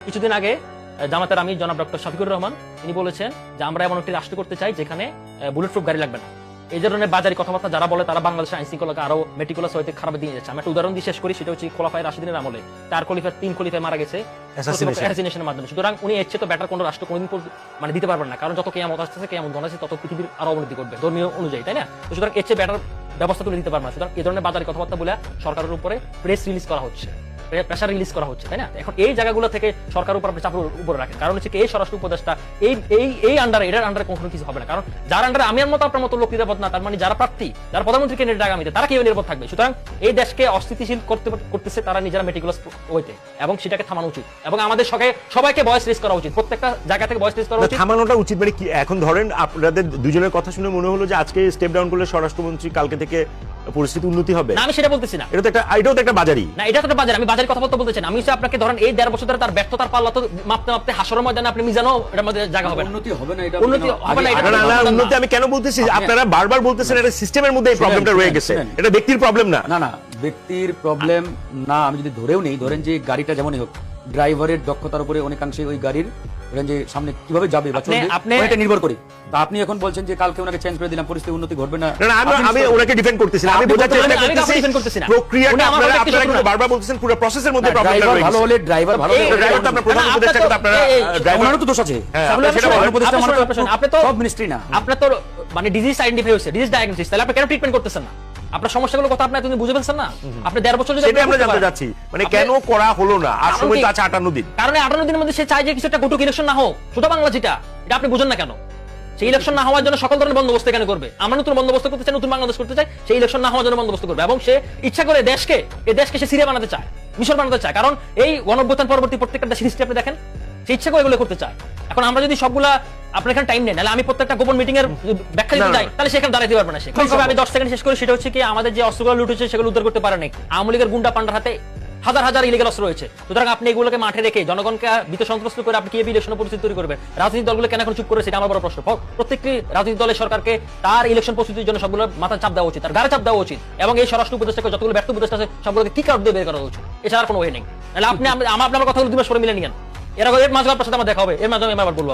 কিছুদিন আগে জামাতের আমির জনাব ডক্টর শফিকুর রহমান তিনি বলেছেন যে আমরা এমন একটি রাষ্ট্র করতে চাই যেখানে বুলেট প্রুফ গাড়ি লাগবে না। এই ধরনের বাজারি কথাবার্তা যারা বলে তারা বাংলাদেশের আইন শৃঙ্খলাকে আরো মেটিকুলাস হইতে খারাপ দিয়ে যাচ্ছে। আমি একটা উদাহরণ দিয়ে শেষ করি, সেটা হচ্ছে খোলাফায়ে রাশিদিনের আমলে 3 খলিফা মারা গেছে অ্যাসাসিনেশনের মাধ্যমে। সুতরাং উনি এর চেয়ে তো বেটার কোনো রাষ্ট্র কোনদিন মানে দিতে পারবেন না, কারণ যত কিয়ামত আসতেছে কিয়ামত গণাচ্ছে তত পৃথিবীর আরো অবনতি করবে ধর্মীয় অনুযায়ী, তাই না? তো সুতরাং এর চেয়ে বেটার ব্যবস্থা তুলে দিতে পারবে না। সুতরাং এই ধরনের বাজারি কথাবার্তা বলে সরকারের উপরে প্রেস রিলিজ করা হচ্ছে, প্রেসার রিলিজ করা হচ্ছে, তাই না? এখন এই জায়গাগুলো থেকে সরকার উপর চাপ উপরে রাখেন, কারণ হচ্ছে এই স্বরাষ্ট্র উপদেষ্টা এই আন্ডারে এটার আন্ডারে কখনো কিছু হবে না, কারণ যার আন্ডারে আমি মতো আপনার মতো লোক নিরাপদ না, তার মানে যারা প্রার্থী, যারা প্রধানমন্ত্রী ক্যান্ডিডেট আগামীতে, তারা কিভাবে নিরাপদ থাকবে? সুতরাং এই দেশকে অস্থিতিশীল করতেছে তারা নিজেরা মেটিকুলাস হইতে, এবং সেটাকে থামানো উচিত, এবং আমাদের সবাইকে ভয়েস রেজ করা উচিত, প্রত্যেকটা জায়গা থেকে ভয়েস রেজ করা উচিত। থামানোটা উচিত মানে কি? এখন ধরেন আপনাদের দুজনের কথা শুনে মনে হলো যে আজকে স্টেপ ডাউন করলে স্বরাষ্ট্রমন্ত্রী কালকে থেকে পরিস্থিতি উন্নতি হবে? না, আমি সেটা বলতেছি না। এটাও তো একটা বাজারি না, এটা তো একটা বাজার। আমি বাজারের কথা বলতে বলতেছি না। আমি আপনাকে ধরেন এই 1.5 বছর ধরে তার ব্যর্থতার পাল্লা তো মাপতে মাপতে হাসরের ময়দানে আপনি মিজানো এটার মধ্যে জায়গা হবে না। উন্নতি হবে না, এটা উন্নতি হবে না, এটা না, উন্নতি আমি কেন বলতেছি? আপনারা বারবার বলতেছেন এটা সিস্টেমের মধ্যে এই প্রবলেমটা রয়ে গেছে, এটা ব্যক্তির প্রবলেম না। না, ব্যক্তির প্রবলেম না। আমি যদি ধরেও নেই, ধরেন যে গাড়িটা যেমনই হোক, ড্রাইভারের দক্ষতার উপরে অনেকাংশে ওই গাড়ির ধরেন যে সামনে কিভাবে যাবে বা চলবে এটা নির্ভর করে। তা আপনি এখন বলছেন যে কালকে ওনাকে চেঞ্জ করে দিলাম, পরিস্থিতি উন্নতি ঘটবে না। না, আমি ওনাকে ডিফেন্ড করতেছি না, আমি বোঝাতে করতেছি প্রক্রিয়াটা আপনারা বারবার বলতেছেন পুরো প্রসেসের মধ্যে প্রবলেমটা রয়ে গেছে। ভালো হলে ড্রাইভার ভালো হলে ড্রাইভার তো আপনার প্রধান উপদেষ্টা, কিন্তু আপনারা ড্রাইভারও তো দোষ আছে। আপনি তো সব মিনিস্ট্রি না, আপনার তো মানে ডিজিজ আইডেন্টিফাই হয়েছে, ডিজিজ ডায়াগনোসিস, তাহলে আপনি কেন ট্রিটমেন্ট করতেছেন না? আপনার সমস্যাগুলো কথা আপনি এতদিন বুঝে ফেলছেন না? আপনি 1.5 বছর সেটা আমরা জানতে যাচ্ছি, মানে কেন করা হলো না? আর সময় তো আছে 58 দিন। কারণ 58 দিনের মধ্যে সে চায় যে কিছু একটা গোটুক ইলেকশন না হোক, ছোট বাংলা যেটা, এটা আপনি বুঝেন না কেন? সেই ইলেকশন না হওয়ার জন্য সকল ধরনের বন্দোবস্ত এখানে করবে। আমরা নতুন বন্দোবস্ত করতে চাই, নতুন বাংলাদেশ করতে চাই, সেই ইলেকশন না হওয়ার জন্য বন্দোবস্ত করবে, এবং সে ইচ্ছা করে এই দেশকে সে সিরিয়া বানাতে চায়, মিশর বানাতে চায়, কারণ এই গণঅভ্যুত্থান পরবর্তী প্রত্যেকটা দেশের হিস্ট্রি আপনি দেখেন, সে ইচ্ছা করে এগুলো করতে চায়। এখন আমরা যদি সবগুলা আপনার এখানে টাইম নেই, নাহলে আমি প্রত্যেকটা গোপন মিটিং এর ব্যাখ্যা দিতে যাই, তাহলে সেখানে দাঁড়াতে পারবে না সে। আমি 10 সেকেন্ড শেষ করি, সেটা হচ্ছে কি আমাদের যে অস্ত্রগুলো লুট হচ্ছে সেগুলো উদ্ধার করতে পারে নাই আওয়ামী লীগের গুন্ডা পান্ডার হাতে হাজার হাজার ইলিগাল অস্ত্র রয়েছে। সুতরাং আপনি এগুলোকে মাঠে রেখে জনগণকে ভীত সন্ত্রস্ত করে আপনি কিভাবে ইলেকশন পরিস্থিতি তৈরি করবেন? রাজনৈতিক দলগুলো কেন এখন চুপ করেছে, এটা আমার বড় প্রশ্ন। প্রত্যেকটি রাজনৈতিক দলের সরকারকে তার ইলেকশন প্রস্তুতির জন্য সবগুলো মাথা চাপ দেওয়া উচিত, তার গাড়ি চাপ দেওয়া উচিত, এবং এই স্বরাষ্ট্র উপদেষ্টাকে যতগুলো ব্যর্থ উপদেষ্টা আছে সবগুলোকে কি কারণ দিয়ে বের করা উচিত। এছাড়া কোনো ওয়ে নেই। নাহলে আপনি আপনার কথাগুলো 2 মাস পরে মিলে নিয়েন, এর মাঝে আপনার সাথে আমার দেখা হবে, এর মাঝে আমি আবার বলবো।